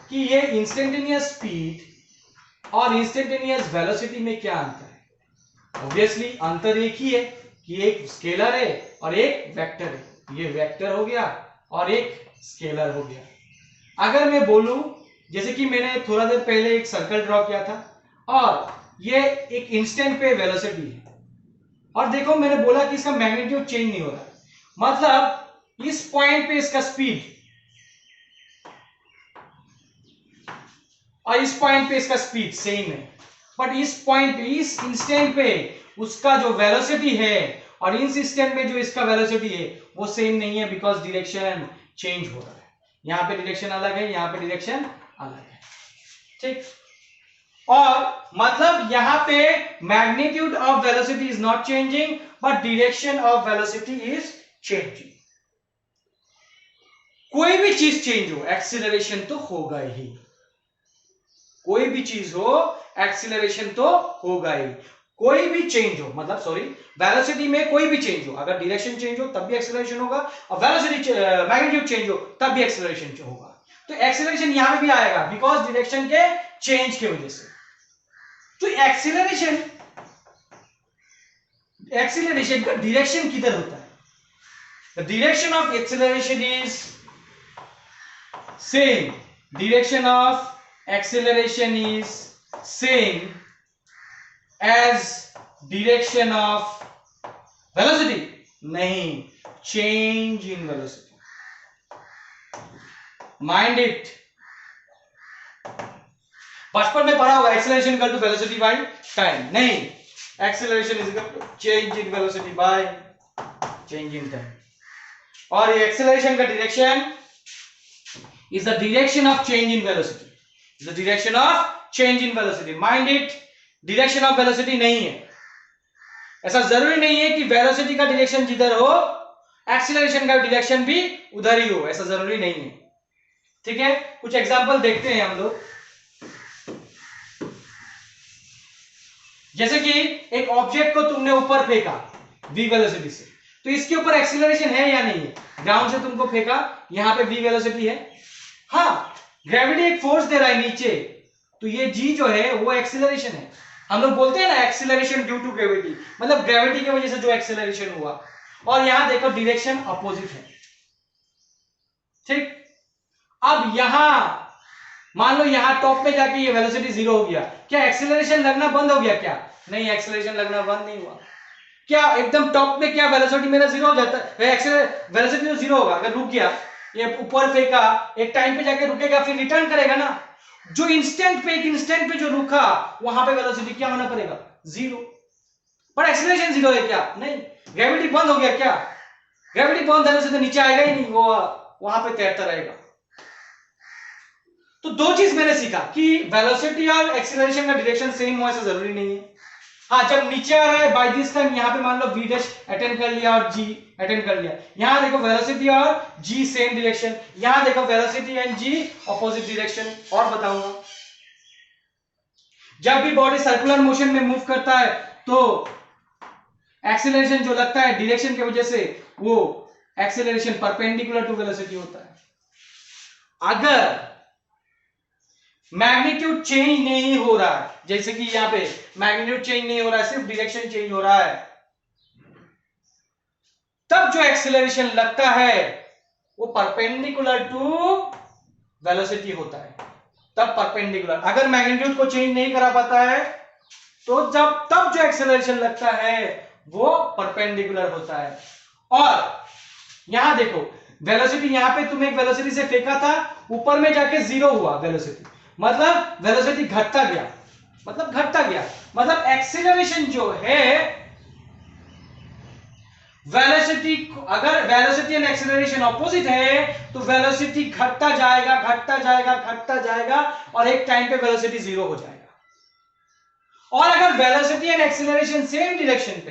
Speaker 1: कि ये इंस्टेंटेनियस स्पीड और इंस्टेंटेनियस वेलोसिटी में क्या अंतर है। ऑब्वियसली अंतर एक ही है कि एक स्केलर है और एक वेक्टर है। ये वेक्टर हो गया और एक स्केलर हो गया। अगर मैं बोलूं, जैसे कि मैंने थोड़ा देर पहले एक सर्कल ड्रॉ किया था और ये एक इंस्टेंट पे वेलोसिटी है, और देखो मैंने बोला कि इसका मैग्नीट्यूड चेंज नहीं हो रहा, मतलब इस पॉइंट पे इसका स्पीड और इस पॉइंट पे इसका स्पीड सेम है, बट इस पॉइंट पे, इस इंस्टेंट पे उसका जो वेलोसिटी है और इस इंस्टेंट में जो इसका वेलोसिटी है वो सेम नहीं है, बिकॉज डायरेक्शन चेंज हो रहा है। यहां पे डायरेक्शन अलग है, यहां पे डायरेक्शन अलग है, ठीक। और मतलब यहां पे magnitude of velocity is not changing but direction of velocity is changing. कोई भी चीज चेंज हो, एक्सीलरेशन तो होगा ही। कोई भी चीज हो, एक्सीलरेशन तो होगा ही। कोई भी चेंज हो, मतलब सॉरी, वेलोसिटी में कोई भी चेंज हो, अगर डायरेक्शन चेंज हो तब भी एक्सीलरेशन होगा, और वेलोसिटी मैग्नीट्यूड चेंज हो तब भी एक्सीलरेशन होगा। तो एक्सीलरेशन यहां पे भी आएगा बिकॉज डायरेक्शन के चेंज की वजह से। तो एक्सीलरेशन का डायरेक्शन किधर होता है? The direction of acceleration is same, direction of acceleration is same as direction of velocity, नहीं, change in velocity, mind it। बचपन में पढ़ा होगा acceleration equal to velocity by time, नहीं, acceleration is equal to change in velocity by change in time। और ये acceleration का direction is the direction of change in velocity, the direction of change in velocity, mind it। direction of velocity नहीं है, ऐसा जरूरी नहीं है कि वेलोसिटी का डायरेक्शन जिधर हो एक्सीलरेशन का डायरेक्शन भी उधर ही हो, ऐसा जरूरी नहीं है, ठीक है। कुछ एग्जांपल देखते हैं हम लोग। जैसे कि एक ऑब्जेक्ट को तुमने ऊपर फेंका v वेलोसिटी से, तो इसके ऊपर एक्सीलरेशन है या नहीं है? ग्राउंड से तुमको फेंका, यहां पे v वेलोसिटी है, हाँ, ग्रेविटी एक फोर्स दे रहा है नीचे, तो ये g जो है वो एक्सीलरेशन है। हम लोग बोलते हैं ना एक्सीलरेशन ड्यू टू ग्रेविटी, मतलब ग्रेविटी की वजह से जो एक्सीलरेशन हुआ। और यहां देखो डायरेक्शन अपोजिट है, ठीक। अब यहां मान लो यहां टॉप पे जाके ये वेलोसिटी 0 हो गया, क्या एक्सीलरेशन लगना बंद हो गया? क्या नहीं, एक्सीलरेशन लगना बंद नहीं हुआ। क्या एकदम टॉप पे क्या वेलोसिटी मेरा 0 हो जाता है? वेलोसिटी तो 0 होगा, अगर रुक गया, ये ऊपर फेंका, एक टाइम पे जाके रुकेगा, फिर रिटर्न करेगा ना। जो इंस्टेंट पे जो रुका वहां पे वेलोसिटी क्या होना पड़ेगा? 0। पर एक्सीलरेशन 0 है क्या? नहीं। ग्रेविटी बंद हो गया क्या? ग्रेविटी बंद होने से तो नीचे आएगा ही नहीं, वो वहां पे तैरता रहेगा। तो दो चीज मैंने सीखा कि वेलोसिटी और एक्सीलरेशन का डायरेक्शन सेम हो ऐसा जरूरी नहीं है। हाँ, जब नीचे आ रहा है बाय दिस टाइम, यहां पे मान लो v डैश अटेंड कर लिया और g अटेंड कर लिया, यहां देखो वेलोसिटी और g सेम डायरेक्शन, यहां देखो velocity and g opposite direction. और बताऊंगा, जब भी बॉडी सर्कुलर मोशन में मूव करता है तो एक्सीलरेशन जो लगता है डायरेक्शन की वजह से, वो एक्सीलरेशन परपेंडिकुलर टू वेलोसिटी होता है। अगर मैग्नीट्यूड चेंज नहीं हो रहा है, जैसे कि यहां पे मैग्नीट्यूड चेंज नहीं हो रहा है, सिर्फ डायरेक्शन चेंज हो रहा है, तब जो एक्सीलरेशन लगता है वो परपेंडिकुलर टू वेलोसिटी होता है, तब परपेंडिकुलर। अगर मैग्नीट्यूड को चेंज नहीं करा पाता है तो तब जो एक्सीलरेशन लगता है वो परपेंडिकुलर होता है। और यहां देखो वेलोसिटी, यहां पे तुम एक वेलोसिटी से फेंका था, ऊपर में जाके 0 हुआ वेलोसिटी, मतलब वेलोसिटी घटता गया, मतलब एक्सीलरेशन जो है वेलोसिटी, अगर वेलोसिटी एंड एक्सीलरेशन ऑपोजिट है तो वेलोसिटी घटता जाएगा और एक टाइम पे वेलोसिटी 0 हो जाएगा। और अगर velocity and acceleration same direction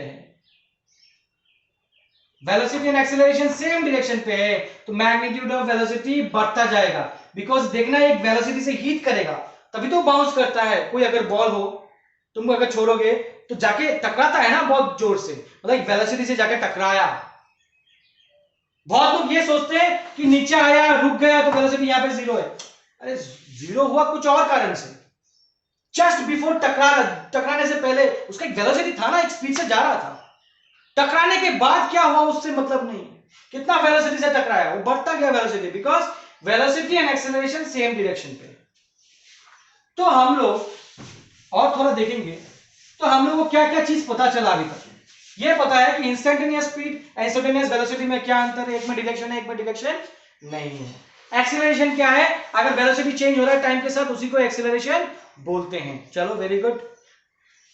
Speaker 1: पे है, तो मैग्नीट्यूड ऑफ वेलोसिटी बढ़ता जाएगा, बिकॉज देखना एक वेलोसिटी से हीट करेगा तभी तो बाउंस करता है। कोई अगर बॉल हो, तुम अगर छोड़ोगे तो जाके टकराता है ना बहुत जोर से, मतलब वेलोसिटी से जाके टकराया। बहुत लोग ये सोचते हैं कि नीचे आया रुक गया तो वेलोसिटी यहां पे जीरो है। अरे जीरो हुआ कुछ और कारण से, जस्ट बिफोर टकराने से पहले उसका एक वेलोसिटी था ना, एक स्पीड से जा रहा था। टकराने के बाद क्या हुआ उससे मतलब नहीं, कितना वेलोसिटी से टकराया, वो बढ़ता गया velocity, because velocity and acceleration same direction पे। तो हम लोग और थोड़ा देखेंगे तो हम लोग को क्या क्या चीज पता चला अभी तक। ये पता है कि इंस्टेंटेनियस स्पीड इंस्टेंटेनियस वेलोसिटी में क्या अंतर है, एक में डायरेक्शन है एक में डायरेक्शन नहीं है। एक्सेलरेशन क्या है, अगर वेलोसिटी चेंज हो रहा है टाइम के साथ उसी को एक्सेलरेशन बोलते हैं। चलो वेरी गुड।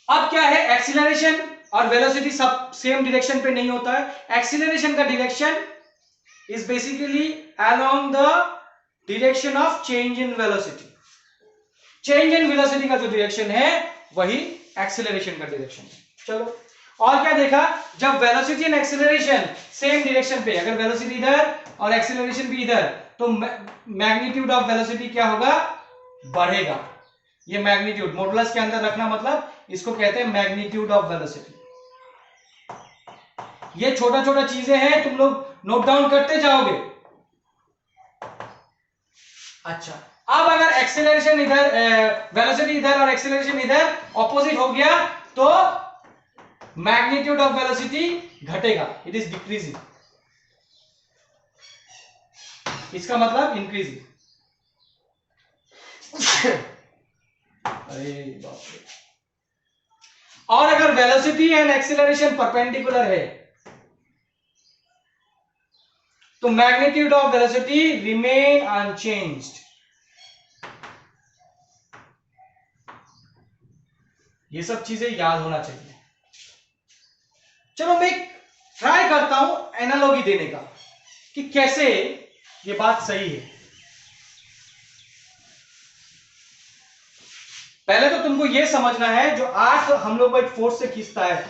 Speaker 1: अब क्या है, एक्सीलरेशन और वेलोसिटी सब सेम डायरेक्शन पे नहीं होता है। एक्सीलरेशन का direction is basically along the direction of change in velocity. Change in velocity का जो डायरेक्शन है वही एक्सीलरेशन का डायरेक्शन है। चलो और क्या देखा, जब velocity and acceleration same direction पे, अगर वेलोसिटी इधर और एक्सीलरेशन भी इधर, तो मैग्नीट्यूड ऑफ वेलोसिटी क्या होगा, बढ़ेगा। ये मैग्नीट्यूड मॉडुलस के अंदर रखना, मतलब इसको कहते हैं मैग्नीट्यूड ऑफ वेलोसिटी। ये छोटा छोटा चीजें हैं, तुम लोग नोट डाउन करते जाओगे। अच्छा, अब अगर एक्सेलरेशन इधर, वेलोसिटी इधर और एक्सेलरेशन इधर ऑपोजिट हो गया तो मैग्नीट्यूड ऑफ वेलोसिटी घटेगा, इट इज डिक्रीजिंग। इसका मतलब इंक्रीजिंग। अरे बाप रे। और अगर वेलोसिटी एंड एक्सेलरेशन परपेंडिकुलर है तो magnitude of velocity remain unchanged. ये सब चीजें याद होना चाहिए। चलो मैं ट्राई करता हूं एनालॉजी देने का कि कैसे ये बात सही है। पहले तो तुमको ये समझना है, जो अर्थ हम लोग को एक फोर्स से खींचता है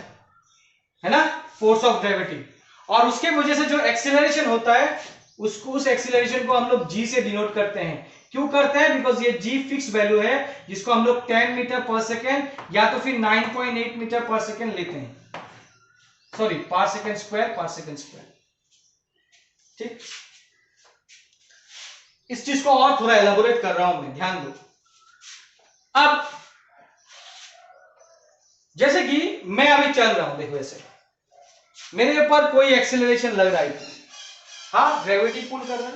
Speaker 1: ना, फोर्स ऑफ ग्रेविटी, और उसके वजह से जो एक्सीलरेशन होता है उसको, उस एक्सीलरेशन को हम लोग जी से डिनोट करते हैं। क्यों करते हैं, बिकॉज ये जी फिक्स वैल्यू है जिसको हम लोग 10 मीटर पर सेकेंड या तो फिर 9.8 मीटर पर सेकेंड लेते हैं, सॉरी पर सेकेंड स्क्वायर। ठीक, इस चीज को और थोड़ा एलाबोरेट कर रहा हूं मैं, ध्यान दो। अब जैसे कि मैं अभी चल रहा हूं, देखो ऐसे मेरे ऊपर कोई एक्सेलरेशन लग रहा है, हाँ ग्रेविटी पुल कर रहा है,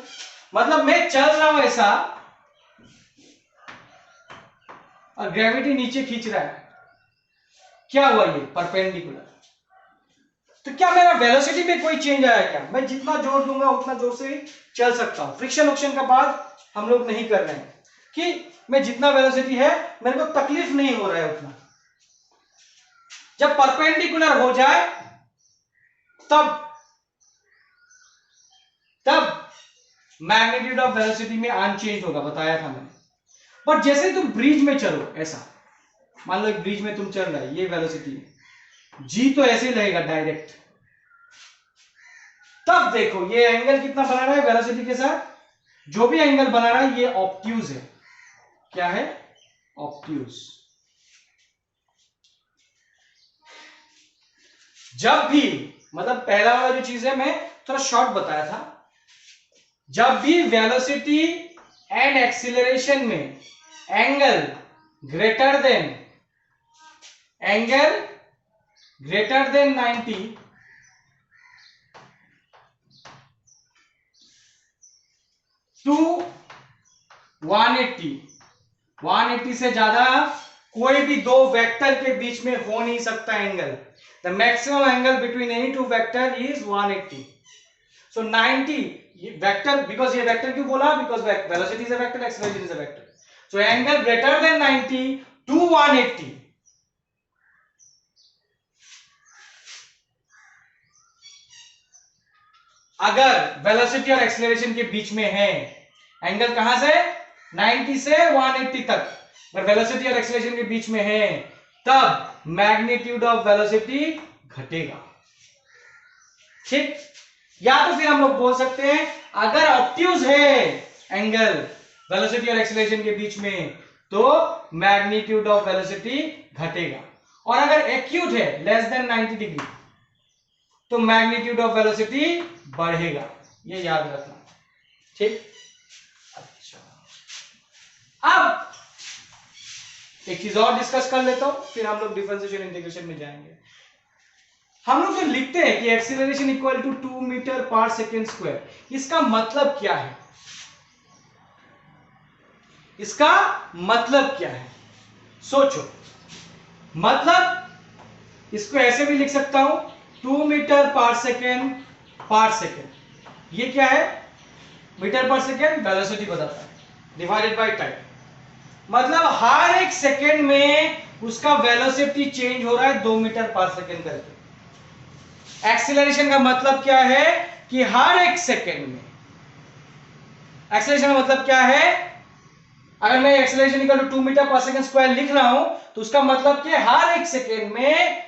Speaker 1: मतलब मैं चल रहा हूं ऐसा और ग्रेविटी नीचे खींच रहा है। क्या हुआ, ये परपेंडिकुलर। तो क्या मेरा वेलोसिटी में कोई चेंज आया क्या, मैं जितना जोर दूंगा उतना जोर से चल सकता हूं। फ्रिक्शन ऑप्शन का बात हम लोग नहीं कर रहे हैं कि मैं जितना वेलोसिटी है मेरे को तकलीफ नहीं हो रहा है उतना। जब परपेंडिकुलर हो जाए तब मैग्नीट्यूड ऑफ वेलोसिटी में अनचेंज होगा, बताया था मैंने। बट जैसे तुम ब्रिज में चलो, ऐसा मान लो एक ब्रिज में तुम चल रहा है, ये वेलोसिटी जी तो ऐसे ही रहेगा डायरेक्ट। तब देखो ये एंगल कितना बना रहा है वेलोसिटी के साथ, जो भी एंगल बना रहा है ये ऑब्ट्यूज है। क्या है, ऑब्ट्यूज। जब भी, मतलब पहला वाला जो चीज है मैं थोड़ा शॉर्ट बताया था, जब भी वेलोसिटी एंड एक्सीलरेशन में एंगल ग्रेटर देन 90 टू 180 से ज्यादा कोई भी दो वेक्टर के बीच में हो नहीं सकता angle. The maximum angle between any two vector is 180। So 90 vector, because ये वेक्टर क्यों बोला, because velocity is a vector, acceleration is a vector. So angle greater than 90 to 180। अगर वेलोसिटी और एक्सेलरेशन के बीच में है, एंगल कहां से 90 से 180 तक, अगर वेलोसिटी और एक्सेलरेशन के बीच में है तब मैग्नीट्यूड ऑफ वेलोसिटी घटेगा। ठीक, या तो फिर हम लोग बोल सकते हैं अगर ऑब्ट्यूज है एंगल वेलोसिटी और एक्सेलरेशन के बीच में तो मैग्नीट्यूड ऑफ वेलोसिटी घटेगा। और अगर एक्यूट है लेस देन 90 डिग्री तो मैग्नीट्यूड ऑफ वेलोसिटी बढ़ेगा, ये याद रखना। ठीक, अच्छा अब एक चीज और डिस्कस कर लेता हूं, फिर हम लोग डिफरेंशिएशन इंटीग्रेशन में जाएंगे। हम लोग जो लिखते हैं कि एक्सीलरेशन इक्वल टू 2 मीटर पर सेकेंड स्क्वायर, इसका मतलब क्या है? इसका मतलब क्या है? सोचो। मतलब इसको ऐसे भी लिख सकता हूं 2 मीटर पर सेकेंड। ये क्या है? मीटर पर सेकेंड वेलोसिटी बताता है, डिवाइडेड बाय टाइम। मतलब हर एक सेकेंड में उसका वेलोसिटी चेंज हो रहा है 2 मीटर पर सेकेंड करके। एक्सीलरेशन का मतलब क्या है कि हर एक सेकेंड में, एक्सीलरेशन का मतलब क्या है? अगर मैं एक्सीलरेशन इक्वल टू 2 मीटर पर सेकेंड स्क्वायर लिख रहा हूं तो उसका मतलब कि हर एक सेकेंड में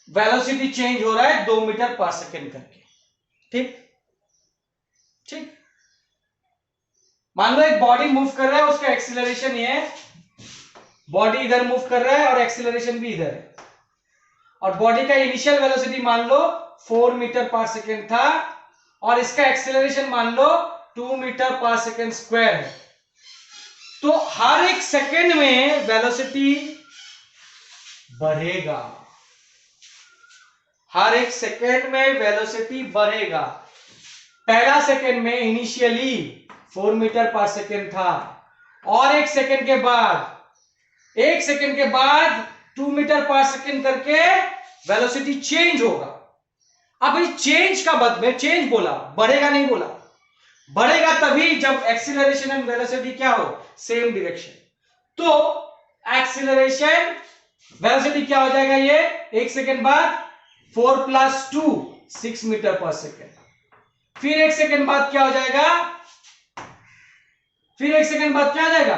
Speaker 1: वेलोसिटी चेंज हो रहा है 2 मीटर पर सेकेंड करके। ठीक ठीक, मान लो एक बॉडी मूव कर रहा है, उसका एक्सीलरेशन ये है, बॉडी इधर मूव कर रहा है और एक्सीलरेशन भी इधर है, और बॉडी का इनिशियल वेलोसिटी मान लो 4 मीटर पर सेकेंड था और इसका एक्सीलरेशन मान लो 2 मीटर पर सेकेंड स्क्वायर है। तो हर एक सेकेंड में वेलोसिटी बढ़ेगा, हर एक सेकेंड में वेलोसिटी बढ़ेगा। पहला सेकेंड में इनिशियली 4 मीटर पर सेकेंड था और एक सेकेंड के बाद 2 मीटर पर सेकेंड करके वेलोसिटी चेंज होगा। अब इस चेंज का मतलब चेंज बोला, बढ़ेगा नहीं बोला। बढ़ेगा तभी जब एक्सीलरेशन एंड वेलोसिटी क्या हो, सेम डायरेक्शन। तो एक्सीलरेशन वेलोसिटी क्या हो जाएगा, ये एक सेकेंड बाद 4 + 2 6 मीटर पर सेकेंड। फिर एक सेकेंड बाद क्या हो जाएगा, फिर एक सेकेंड बाद क्या आ जाएगा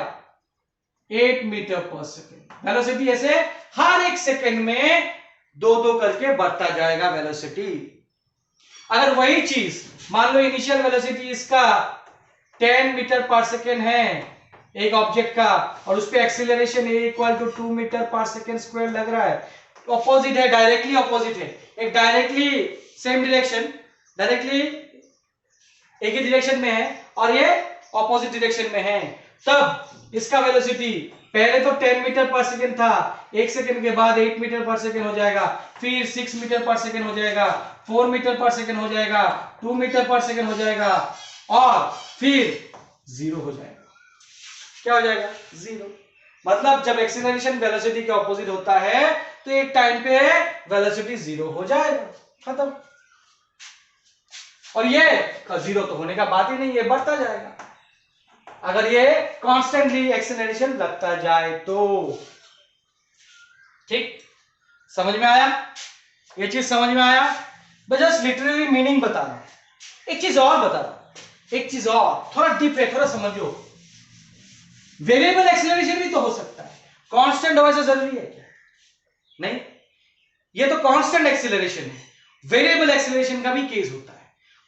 Speaker 1: 8 मीटर पर सेकेंड। वेलोसिटी ऐसे हर एक सेकेंड में 2-2 करके बढ़ता जाएगा वेलोसिटी। अगर वही चीज मान लो इनिशियल वेलोसिटी इसका 10 मीटर पर सेकेंड है एक ऑब्जेक्ट का, और उस पर एक्सीलरेशन a = 2 मीटर पर सेकेंड स्क्वायर लग रहा है, ऑपोजिट है, डायरेक्टली ऑपोजिट है, एक डायरेक्टली सेम डायरेक्शन, डायरेक्टली एक ही डायरेक्शन में है और ये ऑपोजिट डायरेक्शन में है, तब इसका वेलोसिटी पहले तो 10 मीटर पर सेकेंड था, एक सेकेंड के बाद 8 मीटर पर सेकेंड हो जाएगा, फिर 6 मीटर पर सेकेंड हो जाएगा, 4 मीटर पर सेकेंड हो जाएगा, 2 मीटर पर सेकेंड हो जाएगा और फिर 0 हो जाएगा। क्या हो जाएगा, 0। मतलब जब एक्सीलरेशन वेलोसिटी के ऑपोजिट होता है तो एक टाइम पे वेलोसिटी 0 हो जाएगा, खत्म। और ये 0 तो होने का बात ही नहीं, ये बढ़ता जाएगा अगर ये कॉन्स्टेंटली एक्सीलरेशन लगता जाए तो। ठीक, समझ में आया? ये चीज समझ में आया? मैं जस्ट लिटरली मीनिंग बता रहा हूं। एक चीज और बता रहा हूं, एक चीज और थोड़ा डीप है, थोड़ा समझो। वेरिएबल एक्सीलरेशन भी तो हो सकता है, कांस्टेंट हो ऐसा जरूरी है क्या? नहीं, ये तो कांस्टेंट एक्सीलरेशन है, वेरिएबल एक्सीलरेशन का भी केस होता है।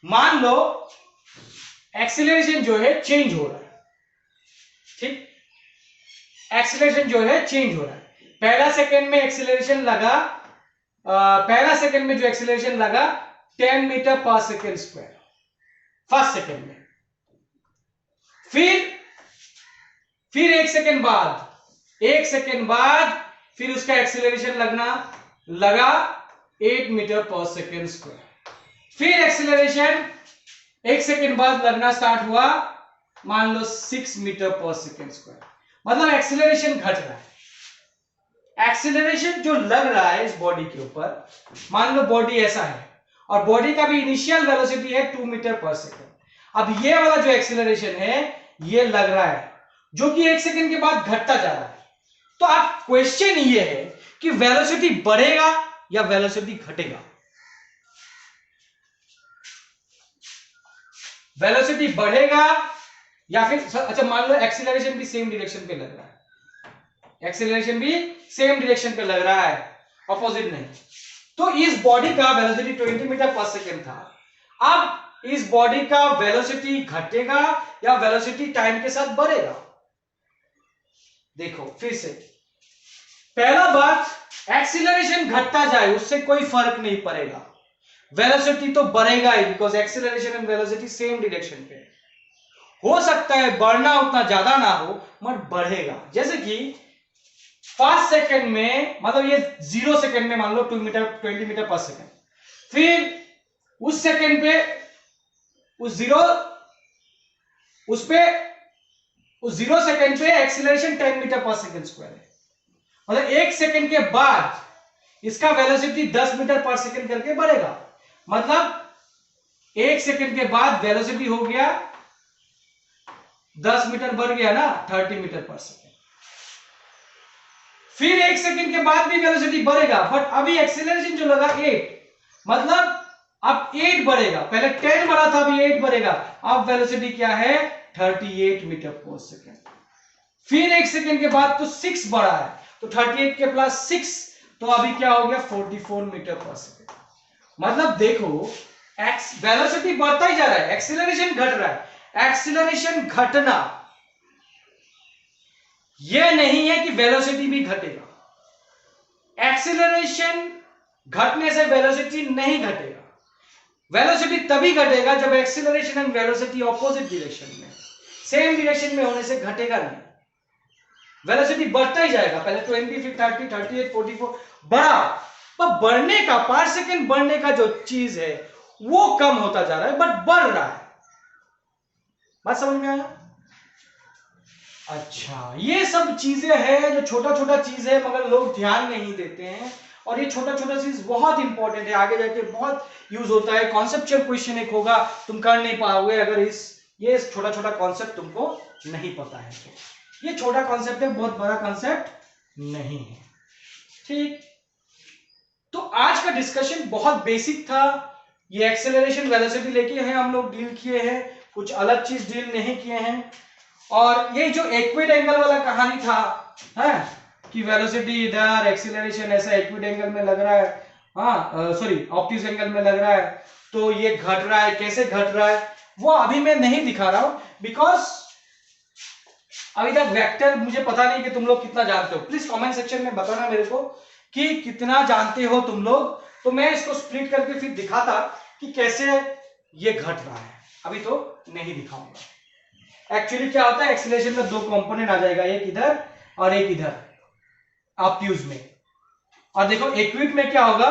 Speaker 1: मान लो एक्सीलरेशन जो है चेंज हो रहा है, ठीक, एक्सीलरेशन जो है चेंज हो रहा है। पहला सेकेंड में एक्सीलरेशन लगा, पहला सेकेंड में जो एक्सीलरेशन लगा 10 मीटर पर सेकेंड स्क्वायर फर्स्ट सेकेंड में, फिर एक सेकेंड बाद फिर उसका एक्सीलरेशन लगा 8 मीटर पर सेकेंड स्क्वायर। फिर एक्सीलरेशन एक सेकेंड बाद लगना स्टार्ट हुआ, मान लो 6 मीटर पर सेकेंड स्क्वायर। मतलब एक्सीलरेशन घट रहा है। एक्सीलरेशन जो लग रहा है इस बॉडी के ऊपर, मान लो बॉडी ऐसा है और बॉडी का भी इनिशियल वेलोसिटी है 2 मीटर पर सेकेंड। अब ये वाला जो एक्सीलरेशन है ये लग रहा है, जो कि एक सेकेंड के बाद घटता जा रहा है। तो आप क्वेश्चन ये है कि वेलोसिटी बढ़ेगा या वेलोसिटी घटेगा? वेलोसिटी बढ़ेगा या फिर, अच्छा मान लो एक्सीलरेशन भी सेम डायरेक्शन पे लग रहा है, एक्सीलरेशन भी सेम डायरेक्शन पे लग रहा है, ऑपोजिट नहीं। तो इस बॉडी का वेलोसिटी 20 मीटर पर सेकेंड था, अब इस बॉडी का वेलोसिटी घटेगा या वेलोसिटी टाइम के साथ बढ़ेगा? देखो फिर से, पहला बात, एक्सीलरेशन घटता जाए उससे कोई फर्क नहीं पड़ेगा, वेलोसिटी तो बढ़ेगा ही, because acceleration and velocity same direction पे है। हो सकता है बढ़ना उतना ज्यादा ना हो मगर बढ़ेगा, जैसे कि 5 सेकंड में, मतलब ये 0 सेकंड में मान लो 2 मीटर 20 मीटर पर सेकंड, फिर उस सेकंड पे उस 0 सेकंड पे एक्सीलरेशन 10 मीटर पर सेकंड स्क्वायर है, मतलब 1 सेकंड के बाद इसका वेलोसिटी 10 मीटर पर सेकंड करके बढ़ेगा, मतलब 1 सेकंड के बाद वेलोसिटी हो गया 10 मीटर बढ़ गया ना, 30 मीटर पर सेकंड। फिर 1 सेकंड के बाद भी वेलोसिटी बढ़ेगा, बट अभी एक्सीलरेशन जो लगा 8, मतलब अब 8 बढ़ेगा, पहले 10 बढ़ा था अभी 8 बढ़ेगा, अब वेलोसिटी क्या है 38 मीटर पर सेकंड। फिर 1 सेकंड के बाद तो 6 बढ़ा है, तो 38 के प्लस 6, तो अभी क्या हो गया 44 मीटर पर सेकंड। मतलब देखो वेलोसिटी बढ़ता ही जा रहा है, एक्सीलरेशन घट रहा है। एक्सीलरेशन घटना यह नहीं है कि वेलोसिटी भी घटेगा, एक्सीलरेशन घटने से वेलोसिटी नहीं घटेगा, वेलोसिटी तभी घटेगा जब acceleration and velocity opposite direction में, सेम डायरेक्शन में होने से घटेगा नहीं, वेलोसिटी बढ़ता ही जाएगा, पहले 20 फिर 30 38 44 बढ़ा, पर बढ़ने का पर सेकंड बढ़ने का जो चीज है वो कम होता जा रहा है बट बढ़ रहा है। बात समझ में आया? अच्छा, ये सब चीजें हैं जो छोटा छोटा चीज है मगर लोग ध्यान नहीं देते हैं, और ये छोटा छोटा चीज बहुत इंपॉर्टेंट है, आगे जाके बहुत यूज होता है। कॉन्सेप्चुअल क्वेश्चन एक होगा, तुम कर नहीं पाओगे अगर ये छोटा छोटा कॉन्सेप्ट तुमको नहीं पता है तो। ये छोटा कॉन्सेप्ट है, बहुत बड़ा कॉन्सेप्ट नहीं है, ठीक। तो आज का डिस्कशन बहुत बेसिक था, ये एक्सेलरेशन वेलोसिटी लेके हैं हम लोग डील किए हैं, कुछ अलग चीज डील नहीं किए हैं। और ये जो एक्विड एंगल वाला कहानी था है कि वेलोसिटी इधर एक्सीलरेशन ऐसा एक्विड एंगल में लग रहा है, हाँ सॉरी ऑब्ट्यूज एंगल में लग रहा है, तो ये घट रहा है, कैसे घट रहा है वो अभी मैं नहीं दिखा रहा हूं, बिकॉज अभी तक वेक्टर मुझे पता नहीं कि तुम लोग कितना जानते हो। प्लीज कमेंट सेक्शन में बताना मेरे को कि कितना जानते हो तुम लोग, तो मैं इसको स्प्लिट करके फिर दिखाता कि कैसे ये घट रहा है, अभी तो नहीं दिखाऊंगा। एक्चुअली क्या होता है, एक्सीलरेशन में दो कंपोनेंट आ जाएगा, एक इधर और एक इधर ऑब्ट्यूज में। और देखो एक्यूट में क्या होगा,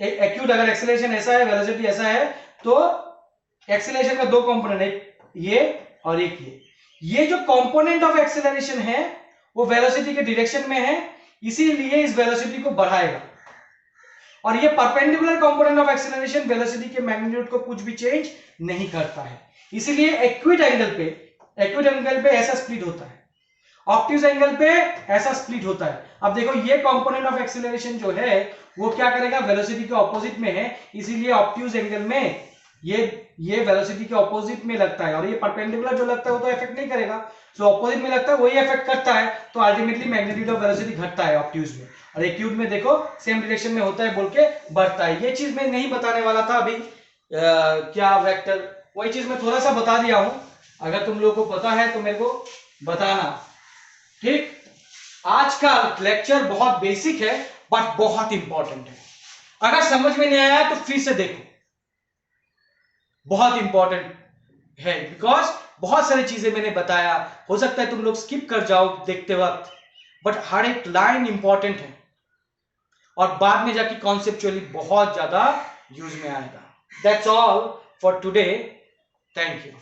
Speaker 1: एक्यूट अगर एक्सीलरेशन ऐसा है वेलोसिटी ऐसा है तो एक्सीलरेशन का दो कंपोनेंट, एक ये और एक ये जो कंपोनेंट ऑफ एक्सीलरेशन है वो वेलोसिटी के डायरेक्शन में है, इसीलिए इस वेलोसिटी को बढ़ाएगा। और ये perpendicular component of acceleration velocity के मैग्नीट्यूड को कुछ भी चेंज नहीं करता है, इसीलिए एक्यूट एंगल पे ऐसा स्प्लिट होता है, ऑब्ट्यूज एंगल पे ऐसा स्प्लिट होता है। अब देखो ये कंपोनेंट ऑफ एक्सीलरेशन जो है वो क्या करेगा, वेलोसिटी के ऑपोजिट में है, इसीलिए ऑब्ट्यूज एंगल में ये वेलोसिटी के ऑपोजिट में लगता है, और ये परपेंडिकुलर जो लगता है वो तो इफेक्ट नहीं करेगा, जो ऑपोजिट में लगता है वही इफेक्ट करता है, तो अल्टीमेटली मैग्नीट्यूड ऑफ वेलोसिटी घटता है ऑब्ट्यूज में, और एक्यूट में देखो सेम डायरेक्शन में होता है बोल के बढ़ता है। ये चीज मैं नहीं बताने वाला था अभी, क्या वेक्टर, वही चीज मैं थोड़ा सा बता दिया हूं, अगर तुम लोगों को पता है तो मेरे को बताना, ठीक। आज का लेक्चर बहुत बेसिक है बट बहुत इंपॉर्टेंट है, अगर समझ में नहीं आया तो फिर से देखो, बहुत इंपॉर्टेंट है, बिकॉज बहुत सारी चीजें मैंने बताया, हो सकता है तुम लोग स्किप कर जाओ देखते वक्त, बट हर एक लाइन इंपॉर्टेंट है और बाद में जाके कॉन्सेप्चुअली बहुत ज्यादा यूज में आएगा। That's all for today, thank you.